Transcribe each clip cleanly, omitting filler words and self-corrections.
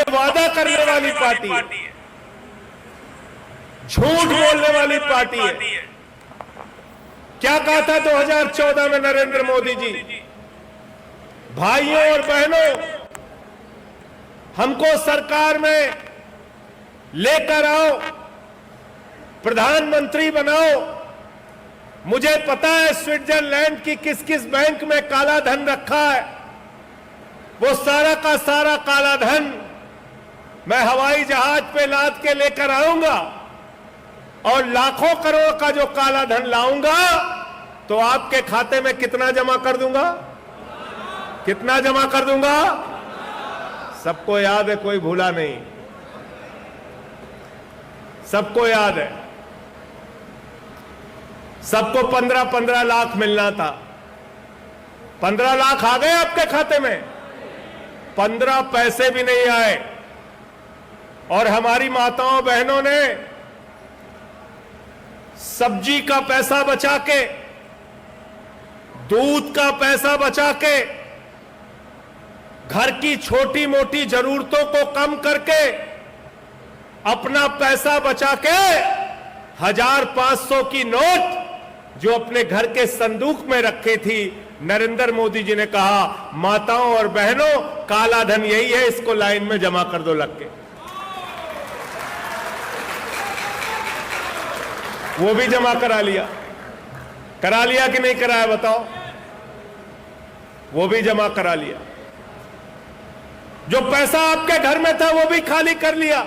वादा करने वाली पार्टी है, झूठ बोलने वाली पार्टी है। क्या कहा था 2014 में नरेंद्र मोदी जी? भाइयों और बहनों, हमको सरकार में लेकर आओ, प्रधानमंत्री बनाओ। मुझे पता है स्विट्जरलैंड की किस किस बैंक में काला धन रखा है। वो सारा का सारा काला धन मैं हवाई जहाज पे लाद के लेकर आऊंगा और लाखों करोड़ का जो काला धन लाऊंगा तो आपके खाते में कितना जमा कर दूंगा? कितना जमा कर दूंगा? सबको याद है, कोई भूला नहीं, सबको याद है। सबको 15-15 लाख मिलना था। 15 लाख आ गए आपके खाते में? 15 पैसे भी नहीं आए। और हमारी माताओं बहनों ने सब्जी का पैसा बचा के, दूध का पैसा बचा के, घर की छोटी मोटी जरूरतों को कम करके, अपना पैसा बचा के 1500 की नोट जो अपने घर के संदूक में रखे थी, नरेंद्र मोदी जी ने कहा माताओं और बहनों काला धन यही है, इसको लाइन में जमा कर दो लग के। वो भी जमा करा लिया। करा लिया कि नहीं कराया बताओ? वो भी जमा करा लिया। जो पैसा आपके घर में था वो भी खाली कर लिया।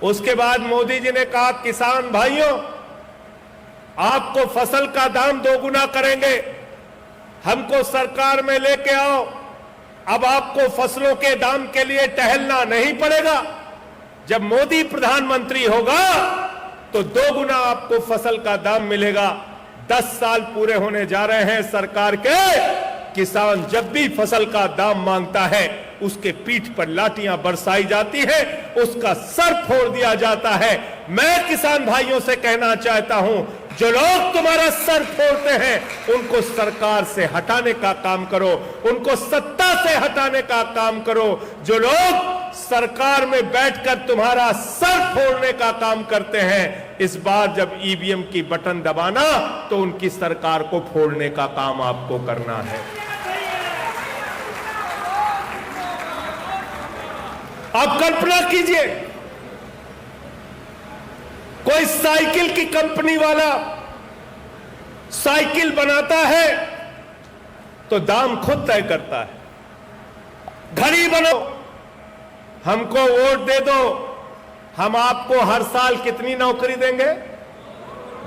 उसके बाद मोदी जी ने कहा किसान भाइयों, आपको फसल का दाम 2 गुना करेंगे, हमको सरकार में लेके आओ। अब आपको फसलों के दाम के लिए टहलना नहीं पड़ेगा। जब मोदी प्रधानमंत्री होगा तो 2 गुना आपको फसल का दाम मिलेगा। 10 साल पूरे होने जा रहे हैं सरकार के। किसान जब भी फसल का दाम मांगता है उसके पीठ पर लाठियां बरसाई जाती है, उसका सर फोड़ दिया जाता है। मैं किसान भाइयों से कहना चाहता हूं, जो लोग तुम्हारा सर फोड़ते हैं उनको सरकार से हटाने का काम करो, उनको सत्ता से हटाने का काम करो। जो लोग सरकार में बैठकर तुम्हारा सर फोड़ने का काम करते हैं, इस बार जब ईवीएम की बटन दबाना तो उनकी सरकार को फोड़ने का काम आपको करना है। आप कल्पना कीजिए, कोई साइकिल की कंपनी वाला साइकिल बनाता है तो दाम खुद तय करता है। घड़ी बनो, हमको वोट दे दो, हम आपको हर साल कितनी नौकरी देंगे?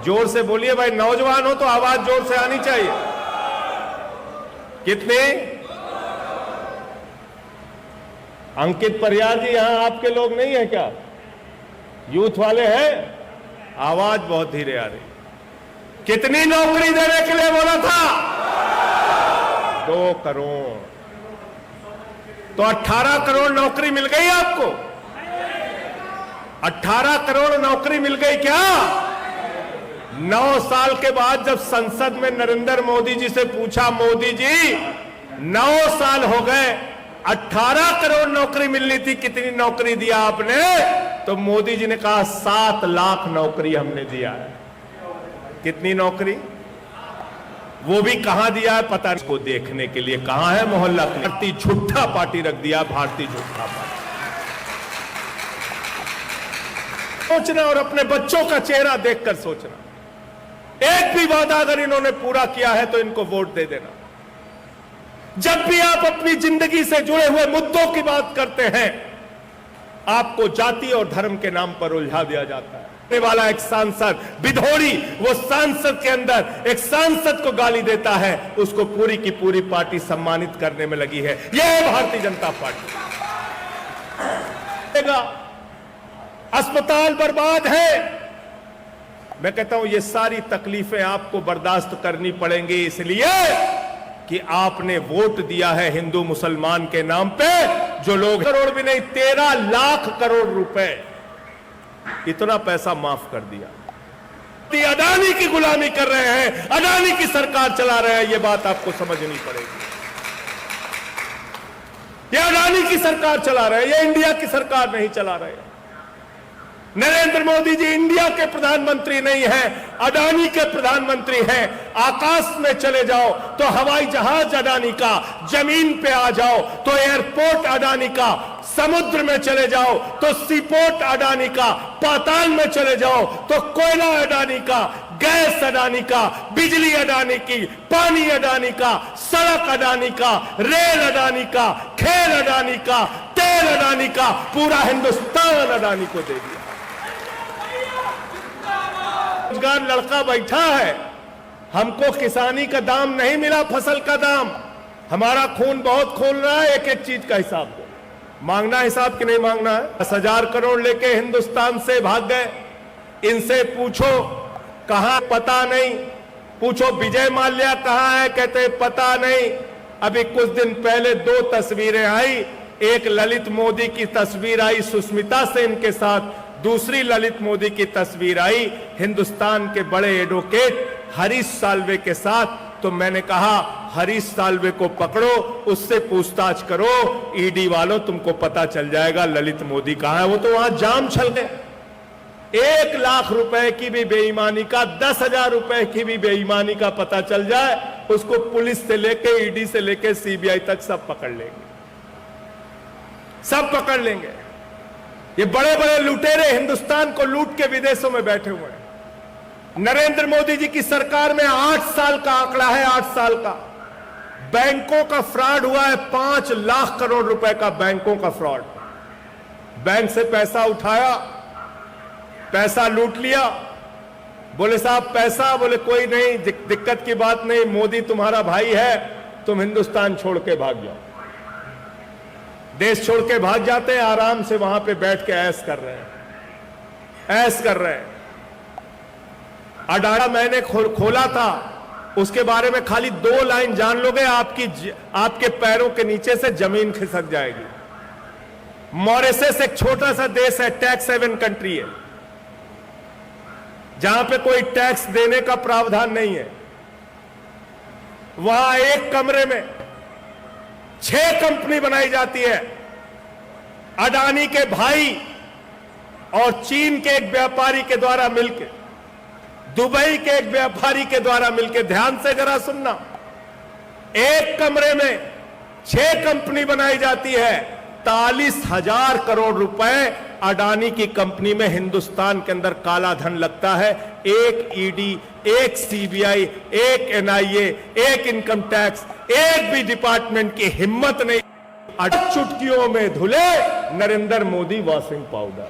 जोर से बोलिए भाई, नौजवान हो तो आवाज जोर से आनी चाहिए। कितने? अंकित परियार जी यहां आपके लोग नहीं है क्या? यूथ वाले हैं? आवाज बहुत धीरे आ रही। कितनी नौकरी देने के लिए बोला था? 2 करोड़। तो 18 करोड़ नौकरी मिल गई आपको? 18 करोड़ नौकरी मिल गई क्या? 9 साल के बाद जब संसद में नरेंद्र मोदी जी से पूछा, मोदी जी 9 साल हो गए, 18 करोड़ नौकरी मिलनी थी, कितनी नौकरी दिया आपने? तो मोदी जी ने कहा 7 लाख नौकरी हमने दिया है। कितनी नौकरी? वो भी कहां दिया है पता नहीं। इसको देखने के लिए कहां है मोहल्ला? भारतीय झूठा पार्टी रख दिया, भारतीय झूठा पार्टी। सोचना और अपने बच्चों का चेहरा देखकर सोचना। एक भी वादा अगर इन्होंने पूरा किया है तो इनको वोट दे देना। जब भी आप अपनी जिंदगी से जुड़े हुए मुद्दों की बात करते हैं, आपको जाति और धर्म के नाम पर उलझा दिया जाता है। वाला एक सांसद बिधोड़ी, वो सांसद के अंदर एक सांसद को गाली देता है, उसको पूरी की पूरी पार्टी सम्मानित करने में लगी है। यह है भारतीय जनता पार्टी। अस्पताल बर्बाद है। मैं कहता हूं ये सारी तकलीफें आपको बर्दाश्त करनी पड़ेंगी, इसलिए कि आपने वोट दिया है हिंदू मुसलमान के नाम पे। जो लोग करोड़ भी नहीं, 13 लाख करोड़ रुपए, इतना पैसा माफ कर दिया। अडानी की गुलामी कर रहे हैं, अडानी की सरकार चला रहे हैं, यह बात आपको समझनी पड़ेगी। ये अडानी की सरकार चला रहे हैं, ये इंडिया की सरकार नहीं चला रहे हैं। नरेंद्र मोदी जी इंडिया के प्रधानमंत्री नहीं हैं, अडानी के प्रधानमंत्री हैं। आकाश में चले जाओ तो हवाई जहाज अडानी का, जमीन पे आ जाओ तो एयरपोर्ट अडानी का, समुद्र में चले जाओ तो सीपोर्ट अडानी का, पाताल में चले जाओ तो कोयला अडानी का, गैस अडानी का, बिजली अडानी की, पानी अडानी का, सड़क अडानी का, रेल अडानी का, खेल अडानी का, तेल अडानी का, पूरा हिंदुस्तान अडानी को दे दिया। रोजगार लड़का बैठा है, हमको किसानी का दाम नहीं मिला, फसल का दाम। हमारा खून बहुत खोल रहा है, एक एक चीज का हिसाब दो। मांगना हिसाब कि नहीं मांगना है? 10,000 करोड़ लेके हिंदुस्तान से भाग गए। इनसे पूछो कहां, पता नहीं। पूछो विजय माल्या कहां है, कहते पता नहीं। अभी कुछ दिन पहले 2 तस्वीरें आई, एक ललित मोदी की तस्वीर आई सुष्मिता सेन के साथ, दूसरी ललित मोदी की तस्वीर आई हिंदुस्तान के बड़े एडवोकेट हरीश साल्वे के साथ। तो मैंने कहा हरीश साल्वे को पकड़ो, उससे पूछताछ करो, ईडी वालों तुमको पता चल जाएगा ललित मोदी कहां है। वो तो वहां जाम छल गए। 1 लाख रुपए की भी बेईमानी का, 10,000 रुपए की भी बेईमानी का पता चल जाए, उसको पुलिस से लेके, ईडी से लेके सीबीआई तक सब पकड़ लेंगे, सब पकड़ लेंगे। ये बड़े बड़े लुटेरे हिंदुस्तान को लूट के विदेशों में बैठे हुए हैं। नरेंद्र मोदी जी की सरकार में 8 साल का आंकड़ा है, 8 साल का बैंकों का फ्रॉड हुआ है। 5 लाख करोड़ रुपए का बैंकों का फ्रॉड। बैंक से पैसा उठाया, पैसा लूट लिया। बोले साहब पैसा, बोले कोई नहीं, दिक्कत की बात नहीं, मोदी तुम्हारा भाई है, तुम हिंदुस्तान छोड़ के भाग जाओ। देश छोड़ के भाग जाते हैं, आराम से वहां पे बैठ के ऐश कर रहे हैं, ऐश कर रहे हैं। अडाड़ा मैंने खोला था, उसके बारे में खाली 2 लाइन जान लोगे, आपके पैरों के नीचे से जमीन खिसक जाएगी। मॉरिशस एक छोटा सा देश है, टैक्स हेवन कंट्री है, जहां पे कोई टैक्स देने का प्रावधान नहीं है। वहां एक कमरे में 6 कंपनी बनाई जाती है। अडानी के भाई और चीन के एक व्यापारी के द्वारा मिलकर, दुबई के एक व्यापारी के द्वारा मिलकर, ध्यान से जरा सुनना, एक कमरे में 6 कंपनी बनाई जाती है। 43,000 करोड़ रुपए अडानी की कंपनी में हिंदुस्तान के अंदर काला धन लगता है। एक ईडी, एक सीबीआई, एक एनआईए, एक इनकम टैक्स, एक भी डिपार्टमेंट की हिम्मत नहीं। चुटकियों में धुले नरेंद्र मोदी वॉशिंग पाउडर।